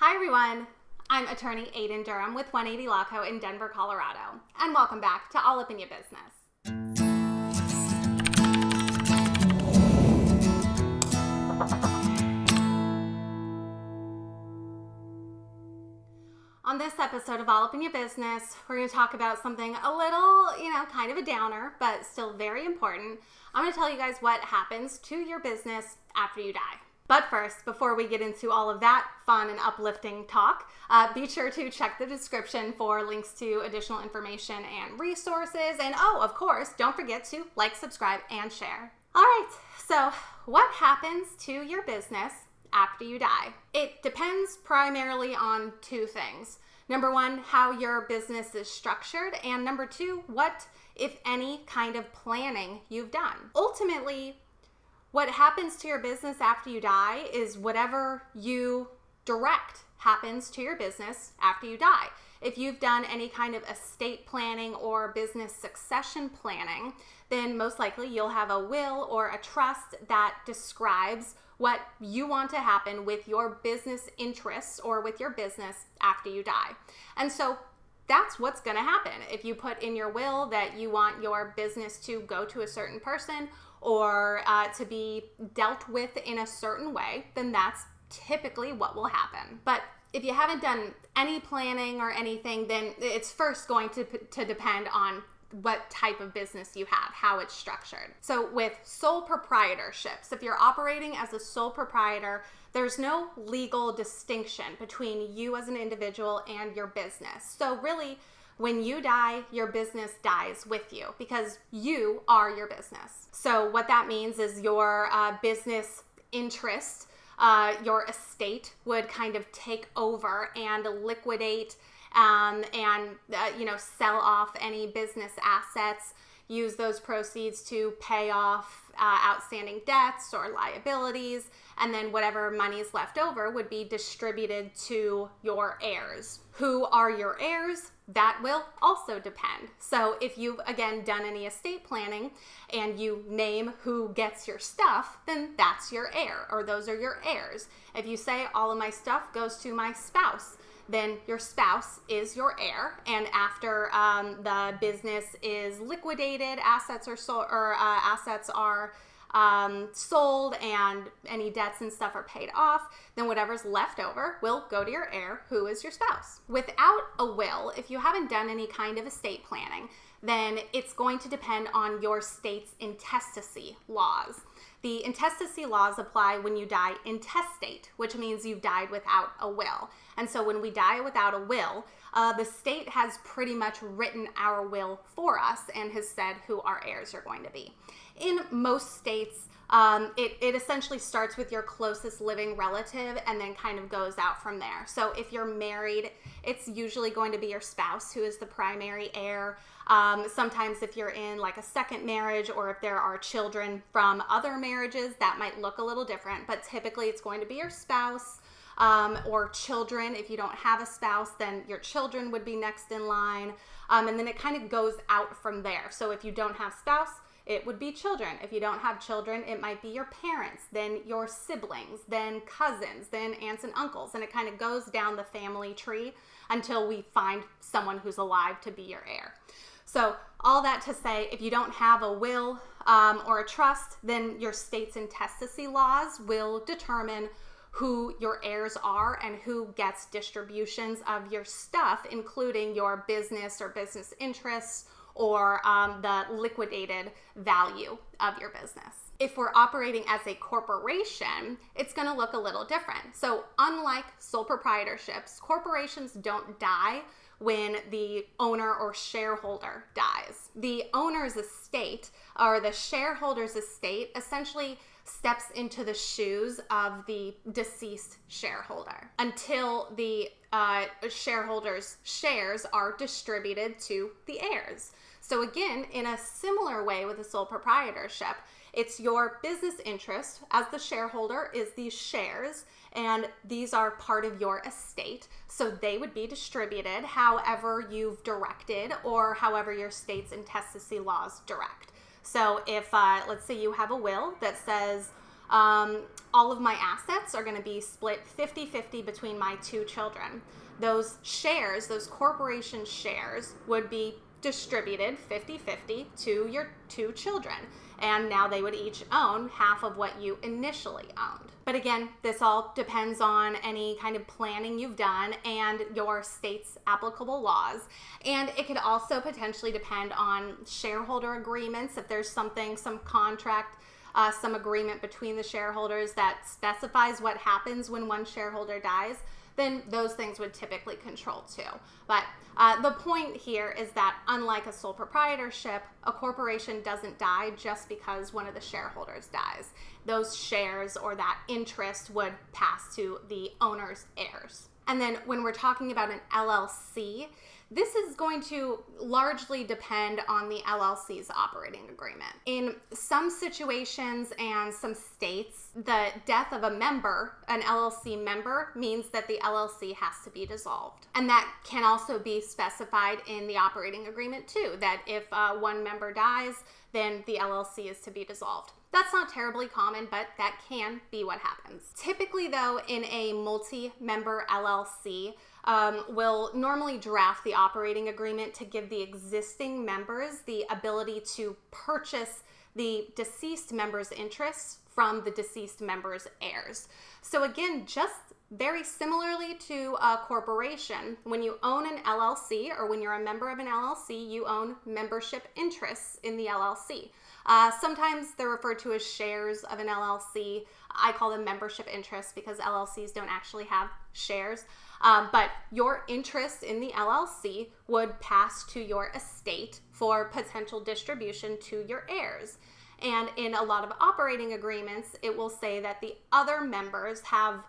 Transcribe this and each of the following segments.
Hi everyone, I'm attorney Aiden Durham with 180 Law Co. in Denver, Colorado, and welcome back to All Up in Your Business. On this episode of All Up in Your Business, we're going to talk about something a little, kind of a downer, but still very important. I'm going to tell you guys what happens to your business after you die. But first, before we get into all of that fun and uplifting talk, be sure to check the description for links to additional information and resources. And of course, don't forget to like, subscribe, and share. All right, so what happens to your business after you die? It depends primarily on two things. Number one, how your business is structured, and number two, what, if any, kind of planning you've done. Ultimately, what happens to your business after you die is whatever you direct happens to your business after you die. If you've done any kind of estate planning or business succession planning, then most likely you'll have a will or a trust that describes what you want to happen with your business interests or with your business after you die. And so that's what's going to happen. If you put in your will that you want your business to go to a certain person or to be dealt with in a certain way, then that's typically what will happen. But if you haven't done any planning or anything, then it's first going to depend on what type of business you have, how it's structured. So with sole proprietorships, if you're operating as a sole proprietor, there's no legal distinction between you as an individual and your business. So really, when you die, your business dies with you because you are your business. So what that means is your business interest, your estate would kind of take over and liquidate and sell off any business assets, use those proceeds to pay off outstanding debts or liabilities, and then whatever money is left over would be distributed to your heirs. Who are your heirs? That will also depend. So if you've, again, done any estate planning and you name who gets your stuff, then that's your heir, or those are your heirs. If you say all of my stuff goes to my spouse, then your spouse is your heir, and after the business is liquidated, assets are sold, and any debts and stuff are paid off, then whatever's left over will go to your heir, who is your spouse. Without a will, if you haven't done any kind of estate planning, then it's going to depend on your state's intestacy laws. The intestacy laws apply when you die intestate, which means you've died without a will. And so when we die without a will, the state has pretty much written our will for us and has said who our heirs are going to be. In most states, it essentially starts with your closest living relative and then kind of goes out from there. So if you're married, it's usually going to be your spouse who is the primary heir. Sometimes if you're in like a second marriage or if there are children from other marriages, that might look a little different, but typically it's going to be your spouse or children. If you don't have a spouse, then your children would be next in line. And then it kind of goes out from there. So if you don't have spouse, it would be children. If you don't have children, it might be your parents, then your siblings, then cousins, then aunts and uncles. And it kind of goes down the family tree until we find someone who's alive to be your heir. So all that to say, if you don't have a will or a trust, then your state's intestacy laws will determine who your heirs are and who gets distributions of your stuff, including your business or business interests or the liquidated value of your business. If we're operating as a corporation, it's going to look a little different. So unlike sole proprietorships, corporations don't die when the owner or shareholder dies. The owner's estate or the shareholder's estate essentially steps into the shoes of the deceased shareholder until the shareholder's shares are distributed to the heirs. So again, in a similar way with a sole proprietorship, it's your business interest as the shareholder is these shares, and these are part of your estate. So they would be distributed however you've directed or however your state's intestacy laws direct. So if, let's say you have a will that says all of my assets are going to be split 50-50 between my two children. Those shares, those corporation shares, would be distributed 50-50 to your two children. And now they would each own half of what you initially owned. But again, this all depends on any kind of planning you've done and your state's applicable laws. And it could also potentially depend on shareholder agreements. If there's something, some contract, some agreement between the shareholders that specifies what happens when one shareholder dies, then those things would typically control too. But the point here is that unlike a sole proprietorship, a corporation doesn't die just because one of the shareholders dies. Those shares or that interest would pass to the owner's heirs. And then when we're talking about an LLC, this is going to largely depend on the LLC's operating agreement. In some situations and some states, the death of a member, an LLC member, means that the LLC has to be dissolved. And that can also be specified in the operating agreement too, that if one member dies, then the LLC is to be dissolved. That's not terribly common, but that can be what happens. Typically though, in a multi-member LLC, will normally draft the operating agreement to give the existing members the ability to purchase the deceased member's interests from the deceased member's heirs. So again, just very similarly to a corporation, when you own an LLC or when you're a member of an LLC, you own membership interests in the LLC. Sometimes they're referred to as shares of an LLC. I call them membership interests because LLCs don't actually have shares. But your interest in the LLC would pass to your estate for potential distribution to your heirs. And in a lot of operating agreements, it will say that the other members have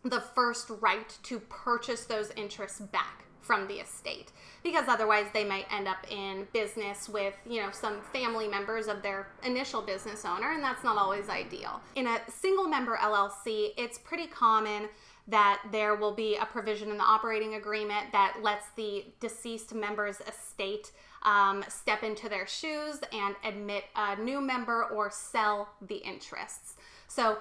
the first right to purchase those interests back from the estate, because otherwise they might end up in business with, some family members of their initial business owner, and that's not always ideal. In a single member LLC, it's pretty common that there will be a provision in the operating agreement that lets the deceased member's estate step into their shoes and admit a new member or sell the interests. So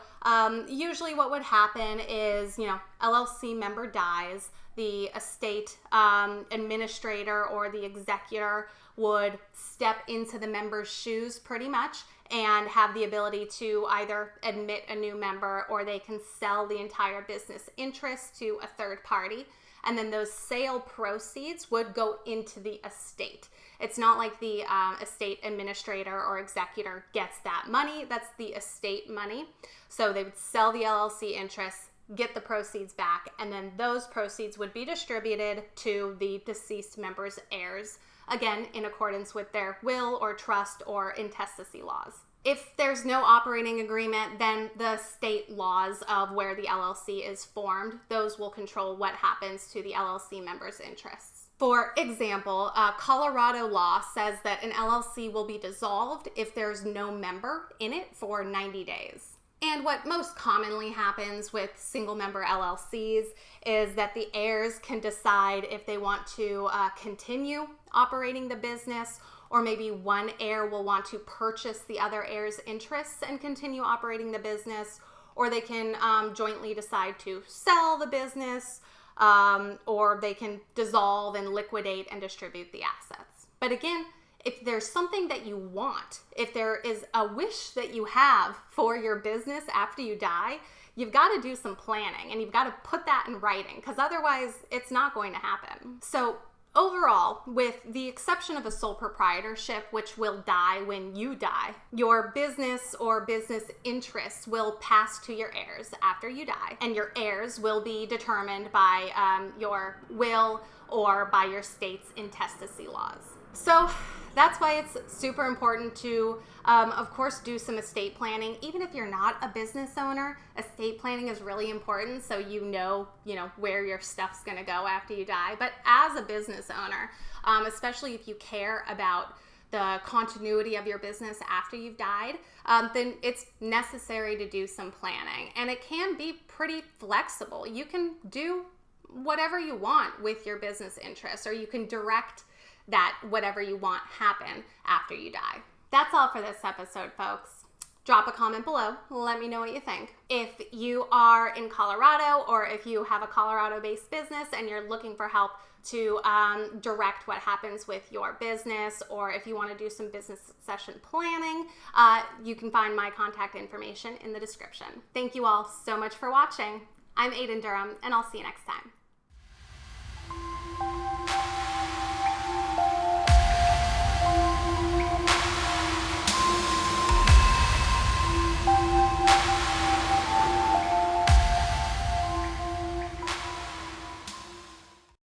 usually what would happen is, LLC member dies, the estate administrator or the executor would step into the member's shoes pretty much and have the ability to either admit a new member or they can sell the entire business interest to a third party. And then those sale proceeds would go into the estate. It's not like the estate administrator or executor gets that money. That's the estate money. So they would sell the LLC interests, get the proceeds back, and then those proceeds would be distributed to the deceased member's heirs, again, in accordance with their will or trust or intestacy laws. If there's no operating agreement, then the state laws of where the LLC is formed, those will control what happens to the LLC member's interests. For example, Colorado law says that an LLC will be dissolved if there's no member in it for 90 days. And what most commonly happens with single member LLCs is that the heirs can decide if they want to continue operating the business, or maybe one heir will want to purchase the other heir's interests and continue operating the business, or they can jointly decide to sell the business, or they can dissolve and liquidate and distribute the assets. But again, if there's something that you want, if there is a wish that you have for your business after you die, you've got to do some planning and you've got to put that in writing, because otherwise it's not going to happen. So overall, with the exception of a sole proprietorship, which will die when you die, your business or business interests will pass to your heirs after you die, and your heirs will be determined by your will or by your state's intestacy laws. So that's why it's super important to, of course, do some estate planning. Even if you're not a business owner, estate planning is really important, so you know where your stuff's going to go after you die. But as a business owner, especially if you care about the continuity of your business after you've died, then it's necessary to do some planning. And it can be pretty flexible. You can do whatever you want with your business interests, or you can direct that whatever you want happen after you die. That's all for this episode, folks. Drop a comment below. Let me know what you think. If you are in Colorado, or if you have a Colorado-based business and you're looking for help to direct what happens with your business, or if you want to do some business succession planning, you can find my contact information in the description. Thank you all so much for watching. I'm Aiden Durham, and I'll see you next time.